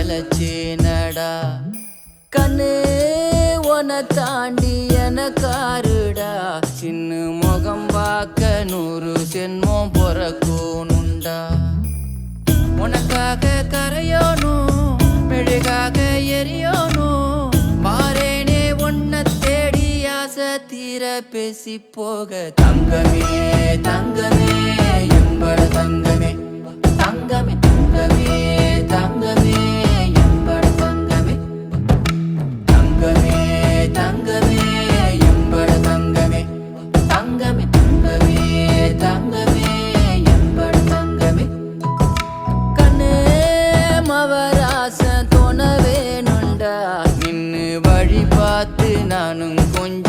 வளச்சேனடா கண்ணு உன தாண்டி எனக்காருடா சின்ன முகம் பார்க்க 100 சென்மம் பொறக்கணுண்டா உனக்காக கரையோனும் மெழுகாக எரியோனும் மாறேனே உன்னை தேடி ஆசை தீர பேசி போக தங்கமே தங்கமே எம்பட தங்கமே தங்கமே தங்கமே தங்கமே